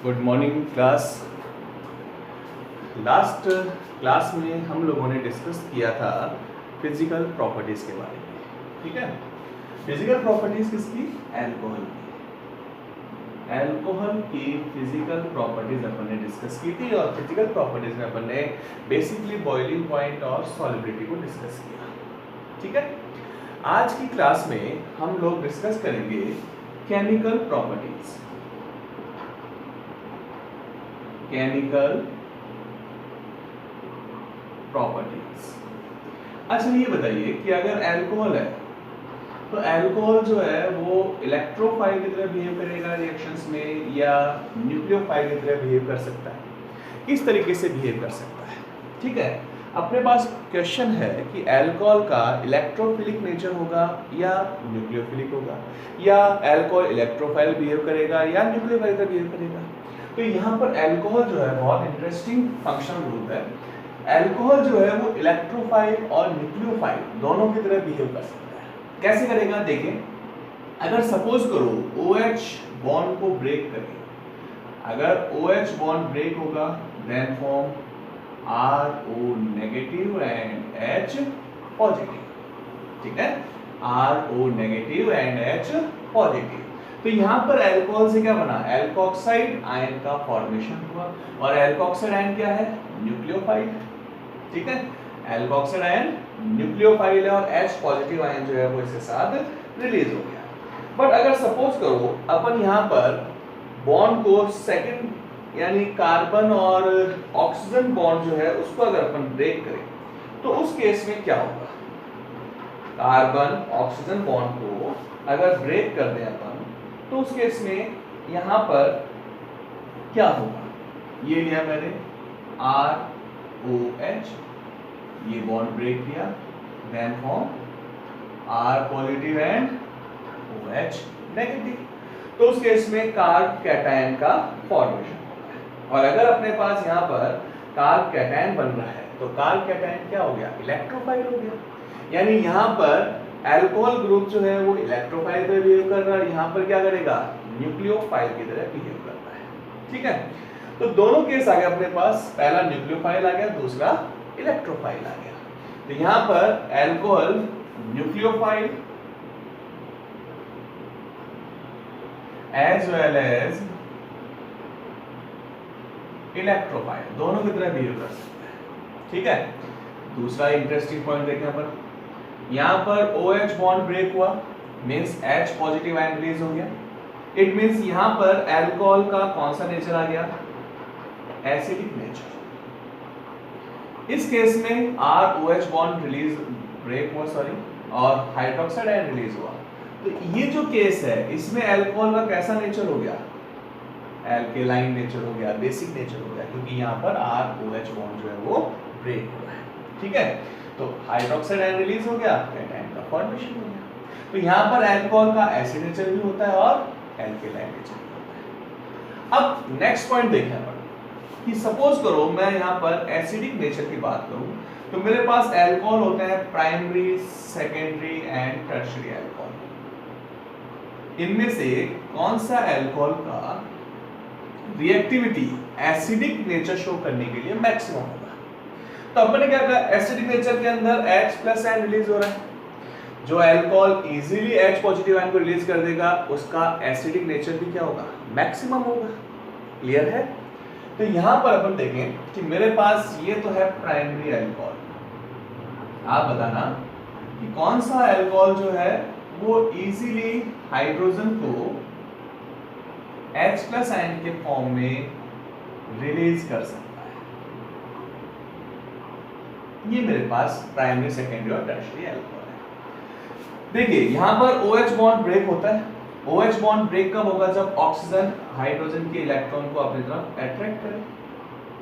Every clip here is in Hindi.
Good morning class. Last class में हम लोगों ने डिस्कस किया था फिजिकल प्रॉपर्टीज के बारे में। ठीक है, फिजिकल प्रॉपर्टीज किसकी? अल्कोहल की। अल्कोहल की फिजिकल प्रॉपर्टीज अपन ने डिस्कस की थी और फिजिकल प्रॉपर्टीज में अपन ने बेसिकली बॉइलिंग पॉइंट और सॉलिबिलिटी को डिस्कस किया। ठीक है, आज की क्लास में हम लोग डिस्कस करेंगे केमिकल प्रॉपर्टीज। Chemical properties. अच्छा ये बताइए कि अगर अल्कोहल है तो अल्कोहल जो है वो इलेक्ट्रोफाइल की तरह बिहेव करेगा रिएक्शंस में या न्यूक्लियोफाइल की तरह बिहेव कर सकता है? किस तरीके से बिहेव कर सकता है? ठीक है, अपने पास क्वेश्चन है कि अल्कोहल का इलेक्ट्रोफिलिक नेचर होगा या न्यूक्लियोफिलिक होगा, या अल्कोहल इलेक्ट्रोफाइल बिहेव करेगा या न्यूक्लियोफाइल का बिहेव करेगा। तो यहाँ पर अल्कोहल जो है बहुत इंटरेस्टिंग फंक्शनल ग्रुप है। अल्कोहल जो है वो इलेक्ट्रोफाइल और न्यूक्लियोफाइल दोनों की तरह बिहेव कर सकता है। कैसे करेगा देखें, अगर सपोज करो OH बॉन्ड को ब्रेक करें, अगर OH बॉन्ड ब्रेक होगा then form RO negative and H positive. ठीक है, RO negative and H positive. तो यहाँ पर अल्कोहल से क्या बना? अल्कोक्साइड आयन का फॉर्मेशन हुआ और अल्कोक्साइड आयन क्या है? न्यूक्लियोफाइल। ठीक है, अल्कोक्साइड आयन न्यूक्लियोफाइल है और H पॉजिटिव आयन जो है वो इसके साथ रिलीज हो गया। बट अगर सपोज करो अपन यहाँ पर बॉन्ड को सेकंड यानी कार्बन और ऑक्सीजन बॉन्ड जो है उसको अगर अपन ब्रेक करें तो उस केस में क्या होगा? कार्बन ऑक्सीजन बॉन्ड को अगर ब्रेक कर दें अपन तो उस केस में यहां पर क्या होगा? ये लिया मैंने ROH, ये बॉन्ड ब्रेक किया then form R positive and OH negative. तो उस केस में कार्ब कैटायन का फॉर्मेशन होता है। और अगर अपने पास यहाँ पर कार्ब कैटायन बन रहा है तो कार्ब कैटायन क्या हो गया? इलेक्ट्रोफाइल हो गया। यानी यहाँ पर अल्कोहल ग्रुप जो है वो इलेक्ट्रोफाइल की तरह बिहेव कर रहा है, यहाँ पर क्या करेगा? न्यूक्लियोफाइल की तरह बिहेव करता है। ठीक है, तो दोनों केस आ गए अपने पास, पहला न्यूक्लियोफाइल आ गया, दूसरा इलेक्ट्रोफाइल आ गया। तो यहाँ पर alcohol nucleophile as well as electrophile दोनों की तरह बिहेव कर सकता है। ठीक है, दूसरा इंटरेस्टिंग पॉइंट देखें अपन, यहाँ पर OH बॉन्ड ब्रेक हुआ means H positive ion release हो गया। इट मींस यहाँ पर अल्कोहल का कौन सा नेचर आ गया? Acidic nature. इस केस में ROH बॉन्ड रिलीज ब्रेक हुआ और हाइड्रोक्साइड आयन रिलीज हुआ। तो ये जो केस है इसमें अल्कोहल का कैसा नेचर हो गया? एल्केलाइन नेचर हो गया, बेसिक नेचर हो गया, क्योंकि यहाँ पर ROH बॉन्ड जो है वो ब्रेक हो रहा है। ठीक है, तो हाइड्रोक्साइड आयन रिलीज हो गया, कैटायन का फॉर्मेशन हो गया। तो यहाँ पर अल्कोहल का एसिड नेचर भी होता है और एल्केलाइन नेचर भी होता है। अब नेक्स्ट पॉइंट देखें अपन कि सपोज करो मैं यहाँ पर एसिडिक नेचर की बात करूं तो मेरे पास अल्कोहल होते हैं primary, secondary and tertiary alcohol. इनमें से कौन सा अल्कोहल का रिएक्टिविटी एसिडिक नेचर शो करने के लिए मैक्सिमम होगा? तो अपन ने क्या कहा? एसिडिक नेचर के अंदर H+ आयन रिलीज हो रहा है, जो alcohol easily H positive ion को रिलीज कर देगा उसका एसिडिक नेचर भी क्या होगा? मैक्सिमम होगा। क्लियर है? तो यहां पर अपन देखें कि मेरे पास ये तो है प्राइमरी अल्कोहल, आप बताना कि कौन सा अल्कोहल जो है वो इजीली हाइड्रोजन को H+ आयन के फॉर्म में रिलीज कर सकता है। ये मेरे पास प्राइमरी, सेकेंडरी और टर्शियरी अल्कोहल है। देखिए यहाँ पर OH बॉन्ड ब्रेक होता है। OH बॉन्ड ब्रेक कब होगा? जब ऑक्सीजन हाइड्रोजन के इलेक्ट्रॉन को अपनी तरफ अट्रैक्ट करे।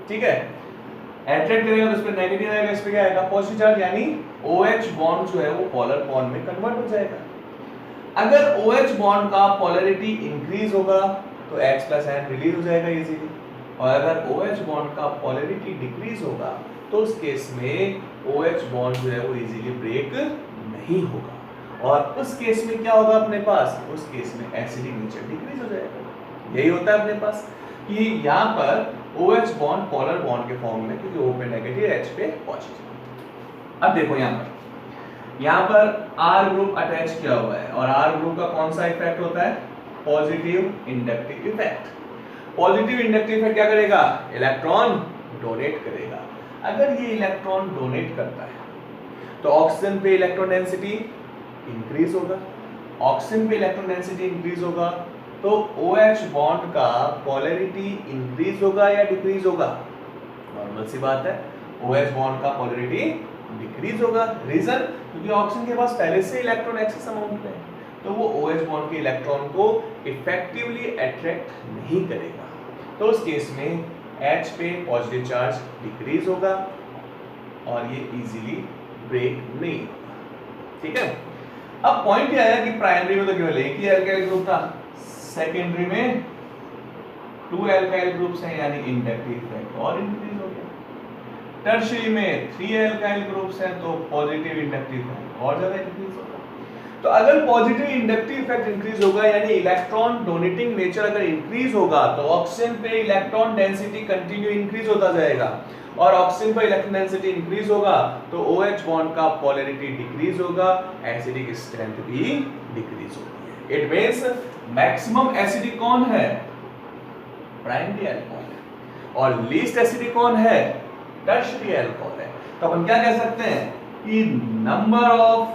ठीक है, अट्रैक्ट करेगा तो इस पे नेगेटिव आएगा, इस पे क्या आएगा? पॉजिटिव चार्ज, यानी OH बॉन्ड जो है वो पोलर बॉन्ड में कन्वर्ट हो जाएगा। अगर OH बॉन्ड का पोलैरिटी इंक्रीज होगा तो H+ आयन रिलीज हो जाएगा इजीली, और अगर OH बॉन्ड का पोलैरिटी डिक्रीज होगा तो उस केस में OH बॉन्ड जो है वो इजीली ब्रेक नहीं होगा, और उस केस में क्या होगा अपने पास? उस केस में एसिडिक नेचर डिक्रीज हो जाएगा। यही होता है अपने पास। कि यहाँ पर OH बॉन्ड पोलर बॉन्ड के फॉर्म में, क्योंकि O पे नेगेटिव, H पे पॉजिटिव। अब देखो यहाँ पर R ग्रुप अटैच किया हुआ है और R ग्रुप का कौन सा इफेक्ट होता है? Positive inductive effect. Positive inductive effect क्या करेगा? इलेक्ट्रॉन डोनेट करेगा। अगर ये इलेक्ट्रॉन डोनेट करता है तो ऑक्सीजन पे इलेक्ट्रॉन डेंसिटी इंक्रीज होगा। ऑक्सीजन पे इलेक्ट्रॉन डेंसिटी इंक्रीज होगा तो OH बॉन्ड का पोलैरिटी इंक्रीज होगा या डिक्रीज होगा? नॉर्मल सी बात है, OH बॉन्ड का पोलैरिटी डिक्रीज होगा। रीजन? क्योंकि ऑक्सीजन के पास पहले से इलेक्ट्रॉन एक्सेस अमाउंट में है, तो वो OH बॉन्ड के इलेक्ट्रॉन को इफेक्टिवली अट्रैक्ट नहीं करेगा। तो उस केस में H पे पॉजिटिव चार्ज डिक्रीज होगा और ये इजीली ब्रेक नहीं होगा। ठीक है, अब पॉइंट ये आया कि प्राइमरी में तो केवल एक ही एल्काइल ग्रुप था, सेकेंडरी में 2 एल्काइल ग्रुप्स हैं, यानी इंडक्टिव इफेक्ट और इंक्रीज हो गया। टर्शियरी में 3 एल्काइल ग्रुप्स हैं तो पॉजिटिव इंडक्टिव इफेक्ट और ज्यादा इंक्रीज होगा। तो अगर पॉजिटिव इंडक्टिव इफेक्ट इंक्रीज होगा यानी इलेक्ट्रॉन डोनेटिंग नेचर अगर इंक्रीज होगा तो ऑक्सीजन पे इलेक्ट्रॉन डेंसिटी कंटिन्यू इंक्रीज होता जाएगा और ऑक्सीजन पर इलेक्ट्रॉन डेंसिटी इंक्रीज होगा तो OH बॉन्ड का पोलैरिटी डिक्रीज होगा, एसिडिक स्ट्रेंथ भी डिक्रीज होगी। इट मींस मैक्सिमम एसिडिक कौन है? प्राइमरी अल्कोहल है और लीस्ट एसिडिक कौन है? टर्शियरी अल्कोहल है। तो अपन क्या कह सकते हैं कि number of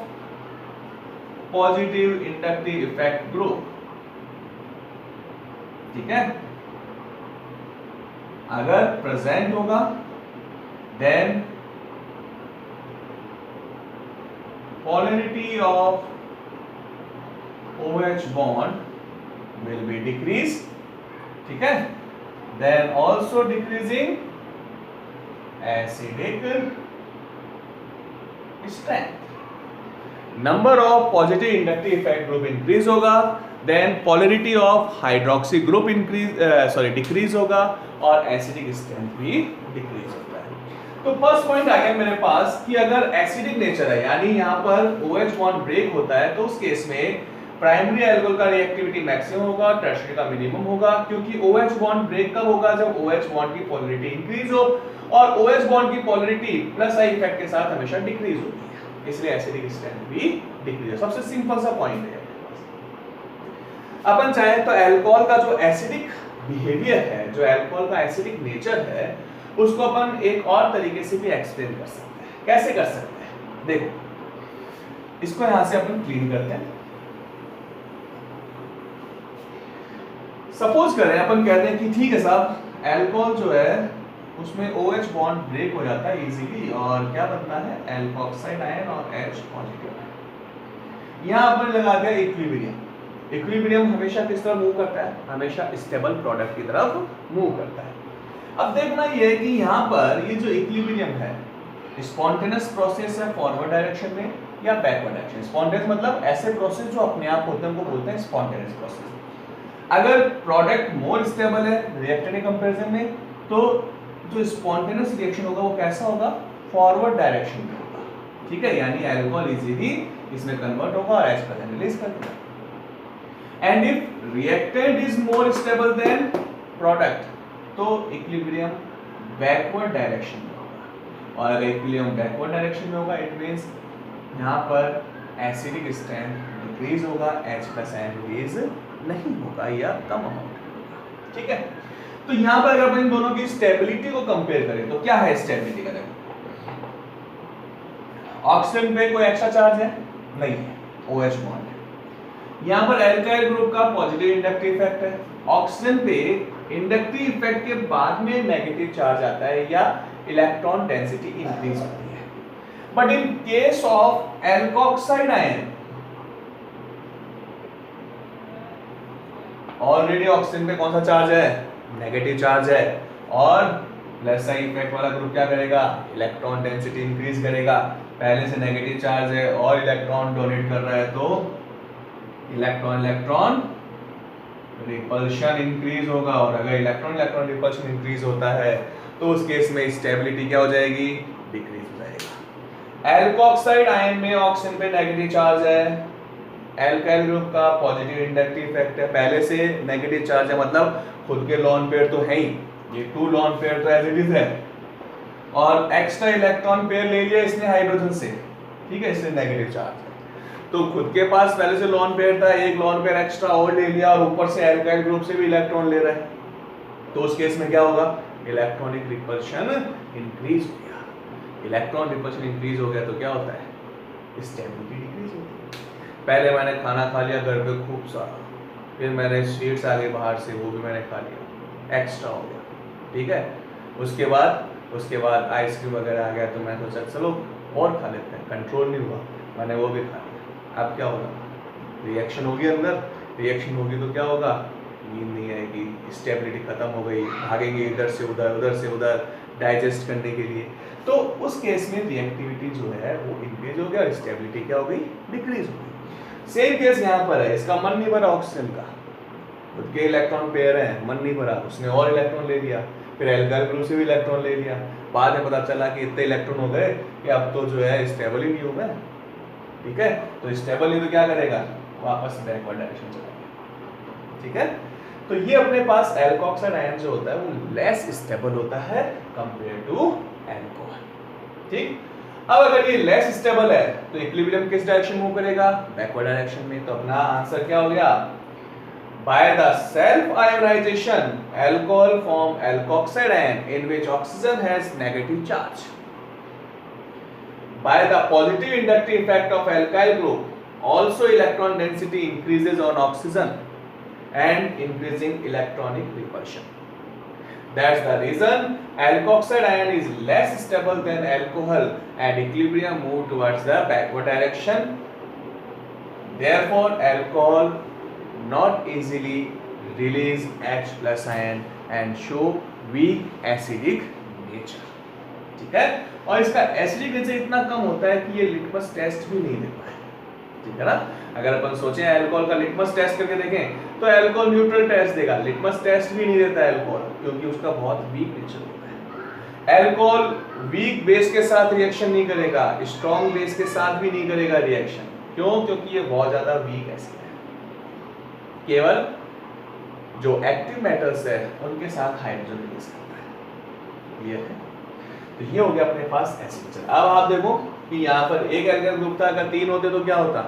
positive inductive effect group, ठीक है, अगर प्रेजेंट होगा then polarity of OH bond will be decreased, ठीक है, then also decreasing acidic strength. Number of positive inductive effect group increase होगा, then polarity of hydroxy group decrease होगा और acidic strength भी decrease होगा। तो फर्स्ट पॉइंट आ गया मेरे पास कि अगर एसिडिक नेचर है यानी यहाँ पर OH बॉन्ड ब्रेक होता है तो उस केस में प्राइमरी अल्कोहल का रिएक्टिविटी मैक्सिमम होगा, टर्शियरी का मिनिमम होगा, क्योंकि OH बॉन्ड ब्रेक कब होगा? जब OH बॉन्ड की पोलैरिटी इंक्रीज हो और OH बॉन्ड की पोलैरिटी प्लस आई इफेक्ट के साथ हमेशा डिक्रीज होती है, इसलिए एसिडिक स्ट्रेंथ भी डिक्रीज है। सबसे सिंपल सा पॉइंट है। अपन चाहे तो अल्कोहल का जो एसिडिक बिहेवियर है, जो अल्कोहल का एसिडिक नेचर है, उसको अपन एक और तरीके से भी एक्सप्लेन कर सकते हैं। कैसे कर सकते हैं? देखो, इसको यहां से अपन क्लीन करते हैं। सपोज करें अपन कहते हैं कि ठीक है साहब, अल्कोहल जो है उसमें OH बॉन्ड ब्रेक हो जाता है इजीली और क्या बनता है? एल्कोक्साइड आयन और H पॉजिटिव। यहां अपन लगा दिया इक्विलिब्रियम। इक्विलिब्रियम हमेशा किस तरफ मूव करता है? हमेशा स्टेबल प्रोडक्ट की तरफ मूव करता है। अब देखना ये है कि यहाँ पर ये जो इक्विलिब्रियम है, स्पॉन्टेनियस प्रोसेस है फॉरवर्ड डायरेक्शन में या बैकवर्ड डायरेक्शन। स्पॉन्टेनियस मतलब ऐसे प्रोसेस जो अपने आप होते हैं, उनको बोलते हैं स्पॉन्टेनियस प्रोसेस। अगर प्रोडक्ट मोर स्टेबल है रिएक्टेंट के कंपैरिजन में, तो जो स्पॉन्टेनियस रिएक्शन होगा वो कैसा होगा? फॉरवर्ड डायरेक्शन में होगा। ठीक है, यानी अल्कोहल इजीली इसमें कन्वर्ट होगा और H प्रेजेंट रिलीज कर देगा। And if reactant is more stable then product तो इक्विलिब्रियम बैकवर्ड डायरेक्शन में होगा और अगर इक्विलिब्रियम बैकवर्ड डायरेक्शन में होगा इट मींस यहाँ पर एसिडिक स्ट्रेंथ डिक्रीज होगा, H प्लस आयन रिलीज नहीं होगा या कम अमाउंट होगा। ठीक है, तो यहाँ पर अगर अपन इन दोनों की स्टेबिलिटी को कंपेयर करें तो क्या है स्टेबिलिटी का? देखो, ऑक्सीजन पे कोई एक्स्ट्रा चार्ज है? नहीं है, OH बॉन्ड है। यहाँ पर एल्काइल ग्रुप का पॉजिटिव इंडक्टिव इफेक्ट है। ऑक्सीजन पे इंडक्टिव इफेक्ट के बाद में नेगेटिव चार्ज आता है या इलेक्ट्रॉन डेंसिटी इंक्रीज होती है। But in case of alkoxide ion already oxygen पे कौन सा चार्ज है? नेगेटिव चार्ज है और प्लस साइन इफेक्ट वाला ग्रुप क्या करेगा? इलेक्ट्रॉन डेंसिटी इंक्रीज करेगा। पहले से नेगेटिव चार्ज है और इलेक्ट्रॉन डोनेट कर रहा है तो इलेक्ट्रॉन रिपल्शन इंक्रीज होगा और अगर इलेक्ट्रॉन रिपल्शन इंक्रीज होता है तो उस केस में स्टेबिलिटी क्या हो जाएगी? डिक्रीज हो जाएगा। एल्कोक्साइड आयन में ऑक्सीजन पे नेगेटिव चार्ज है एल्काइल ग्रुप का पॉजिटिव इंडक्टिव इफेक्ट है, पहले से नेगेटिव चार्ज है, मतलब खुद के लोन पेयर तो है ही, ये 2 लोन पेयर तो एज इट इज है, और एक्स्ट्रा इलेक्ट्रॉन पेयर ले लिया इसने हाइड्रोजन से, ठीक है, इसलिए नेगेटिव चार्ज है। तो खुद के पास पहले से लोन पेयर था, एक लोन पेयर एक्स्ट्रा और ले लिया और ऊपर से एल्काइल ग्रुप से भी इलेक्ट्रॉन ले रहा है, तो उस केस में क्या होगा, इलेक्ट्रॉनिक रिपल्शन इंक्रीज हो गया। इलेक्ट्रॉन रिपल्शन इंक्रीज हो गया तो क्या होता है, स्टेबिलिटी डिक्रीज होती है। पहले मैंने खाना खा लिया घर पे खूब सारा, फिर मैंने स्वीट्स आ गए बाहर से, वो भी मैंने खा लिया, एक्स्ट्रा हो गया, ठीक है। उसके बाद आइसक्रीम वगैरह आ गया, तो मैं सोचा चलो और खा लेते हैं, कंट्रोल नहीं हुआ, मैंने वो भी खा लिया। अब क्या होगा, रिएक्शन होगी अंदर, रिएक्शन होगी तो क्या होगा, नींद नहीं आएगी, स्टेबिलिटी खत्म हो गई, भागेंगे इधर से उधर, उधर से उधर डाइजेस्ट करने के लिए, तो उस केस में रिएक्टिविटी जो है वो इंक्रीज हो गया और स्टेबिलिटी क्या हो गई, डिक्रीज हो गई। सेम केस यहाँ पर है, इसका मन नहीं भरा ऑक्सीजन का, खुद के इलेक्ट्रॉन पेयर हैं, मन नहीं भरा, उसने और इलेक्ट्रॉन ले लिया, फिर एल्काइल ग्रुप से भी इलेक्ट्रॉन ले लिया, बाद में पता चला कि इतने इलेक्ट्रॉन हो गए कि अब तो जो है स्टेबल ही नहीं होगा, ठीक है। तो स्टेबल नहीं तो क्या करेगा, वापस बैकवर्ड डायरेक्शन चलेगा, ठीक है। तो ये अपने पास एल्कोक्साइड आयन जो होता है वो लेस स्टेबल होता है कंपेयर टू अल्कोहल, ठीक। अब अगर ये लेस स्टेबल है तो इक्विलिब्रियम किस डायरेक्शन मूव करेगा, बैकवर्ड डायरेक्शन में। तो अपना आंसर क्या हो गया, by the self ionization alcohol form alkoxide ion in which oxygen has negative charge. By the positive inductive effect of alkyl group also electron density increases on oxygen and increasing electronic repulsion. That's the reason alkoxide ion is less stable than alcohol and equilibrium move towards the backward direction. Therefore alcohol not easily release H plus ion and show weak acidic nature, ठीक है। और इसका एसिडिक नेचर इतना कम होता है कि ये लिटमस टेस्ट भी नहीं दे पाए, ठीक है ना। अगर अपन सोचें अल्कोहल का लिटमस टेस्ट करके देखें तो अल्कोहल न्यूट्रल टेस्ट देगा, लिटमस टेस्ट भी नहीं देता अल्कोहल, क्योंकि उसका बहुत वीक नेचर होता है। अल्कोहल वीक बेस के साथ रिएक्शन नहीं करेगा, स्ट्रॉन्ग बेस के साथ भी नहीं करेगा रिएक्शन, क्यों, क्योंकि ये बहुत ज्यादा वीक एसिड है, केवल जो एक्टिव मेटल्स है उनके साथ हाइड्रोजन रिलीज करता है, क्लियर है। तो ये हो गया अपने पास एसिड। अब आप देखो कि यहाँ पर एक एल्काइल ग्रुप था, अगर 3 होते तो क्या होता,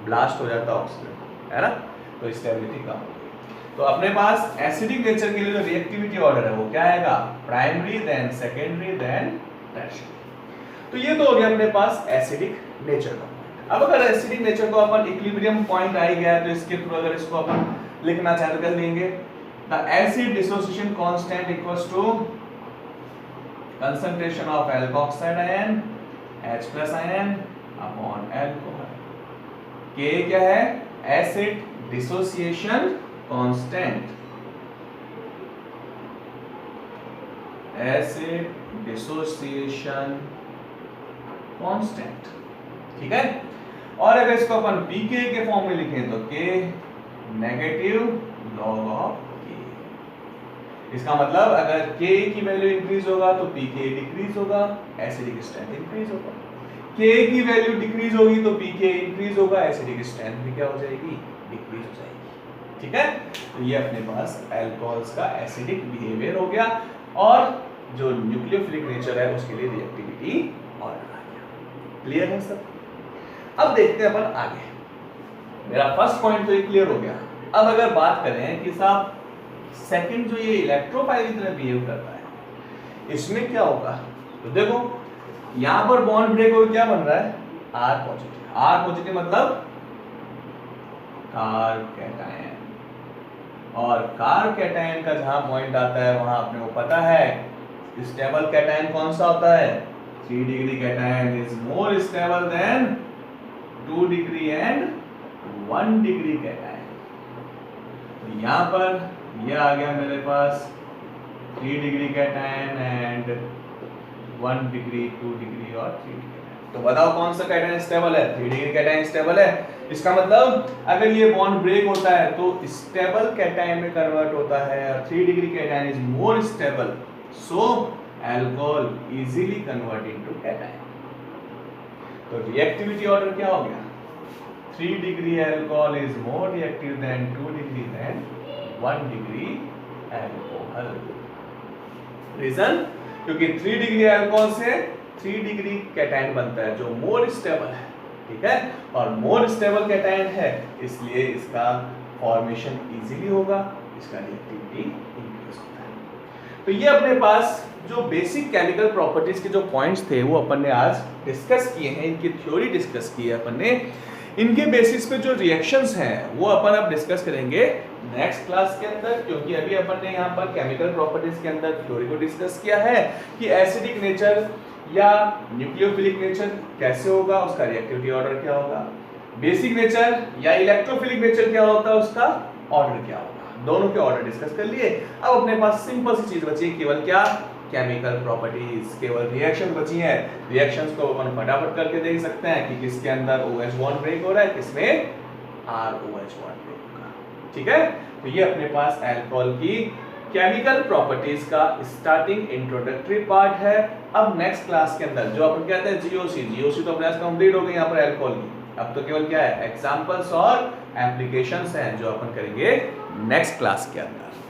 ब्लास्ट हो जाता ऑक्सीजन, है ना, तो स्टेबिलिटी कम होगी। तो अपने पास एसिडिक नेचर के लिए जो रिएक्टिविटी ऑर्डर है वो क्या आएगा, primary then secondary then tertiary. तो ये तो हो गया अपने पास एसिडिक नेचर का। अब अगर एसिडिक नेचर को अपन इक्विलिब्रियम पॉइंट आ गया है तो इसके थ्रू अगर इसको अपन लिखना चाहे तो क्या लेंगे, the acid dissociation constant equals to concentration of alkoxide ion H plus ion upon alcohol। K क्या है, acid dissociation constant, acid dissociation constant, ठीक है। और अगर इसको अपन pK के फॉर्म में लिखें तो K negative log of K। इसका मतलब अगर K की वैल्यू इंक्रीज होगा तो pK डिक्रीज होगा, एसिडिक स्ट्रेंथ इंक्रीज होगा। K की वैल्यू डिक्रीज होगी तो pK इंक्रीज होगा, एसिडिक स्ट्रेंथ भी क्या हो जाएगी, डिक्रीज हो जाएगी, ठीक है। तो ये अपने पास अल्कोहल्स का एसिडिक बिहेवियर हो गया और जो न्यूक्लियोफिलिक नेचर है उसके लिए रिएक्टिविटी ऑर्डर आ गया, क्लियर है सब। अब देखते हैं अपन आगे, मेरा फर्स्ट पॉइंट तो ये क्लियर हो गया। अब अगर बात करें कि साहब सेकंड जो ये इलेक्ट्रोफाइल की तरह बिहेव करता है इसमें क्या होगा, तो देखो यहां पर बॉन्ड ब्रेक हो क्या बन रहा है, R पॉजिटिव। R पॉजिटिव मतलब कार कैटायन, और कार कैटायन का जहां पॉइंट आता है वहां अपने को पता है स्टेबल कैटायन कौन सा होता है, 3 degree cation is more stable then 2 degree and 1 degree cation. तो यहां पर ये आ गया मेरे पास 3 degree cation and 1 degree, 2 degree और 3 डिग्री। तो बताओ कौन सा कैटायन स्टेबल है, 3 डिग्री कैटायन स्टेबल है। इसका मतलब अगर ये बॉन्ड ब्रेक होता है तो स्टेबल कैटायन में कन्वर्ट होता है और 3 degree cation is more stable, so alcohol easily convert into cation. तो रिएक्टिविटी ऑर्डर क्या हो गया, 3 degree alcohol is more reactive than 2 degree than 1 degree alcohol. Reason, क्योंकि 3 डिग्री अल्कोहल से 3 डिग्री कैटायन बनता है जो मोर स्टेबल है, ठीक है, और मोर स्टेबल कैटायन है इसलिए इसका फॉर्मेशन इजीली होगा, इसका रिएक्टिविटी इंक्रीज होता है। तो ये अपने पास जो बेसिक केमिकल प्रॉपर्टीज के जो पॉइंट्स थे वो अपन ने आज डिस्कस किए हैं, इनकी थ्योरी डिस्कस की है अपन ने। इनके बेसिस पे जो रिएक्शंस हैं वो अपन अब डिस्कस करेंगे नेक्स्ट क्लास के अंदर, क्योंकि अभी अपन ने यहाँ पर केमिकल प्रॉपर्टीज के अंदर थ्योरी को डिस्कस किया है कि एसिडिक नेचर या न्यूक्लियोफिलिक नेचर कैसे होगा, उसका रिएक्टिविटी ऑर्डर क्या होगा, बेसिक नेचर या इलेक्ट्रोफिलिक नेचर क्या होता है, उसका ऑर्डर क्या होगा, दोनों के ऑर्डर डिस्कस कर लिए। अब अपने पास सिंपल सी चीज बची है, केवल क्या, केमिकल प्रॉपर्टीज, केवल रिएक्शन बची है। रिएक्शंस को अपन फटाफट करके देख सकते हैं कि किसके अंदर OH बॉन्ड ब्रेक हो रहा है, किसमें ROH बॉन्ड ब्रेक होगा, ठीक है। तो ये अपने पास अल्कोहल की केमिकल प्रॉपर्टीज का स्टार्टिंग इंट्रोडक्टरी पार्ट है। अब नेक्स्ट क्लास के अंदर जो अपन कहते हैं जीओसी तो अपने कंप्लीट हो गई यहाँ पर अल्कोहल की, अब तो केवल क्या है, एग्जांपल्स और एप्लीकेशंस हैं जो अपन करेंगे नेक्स्ट क्लास के अंदर।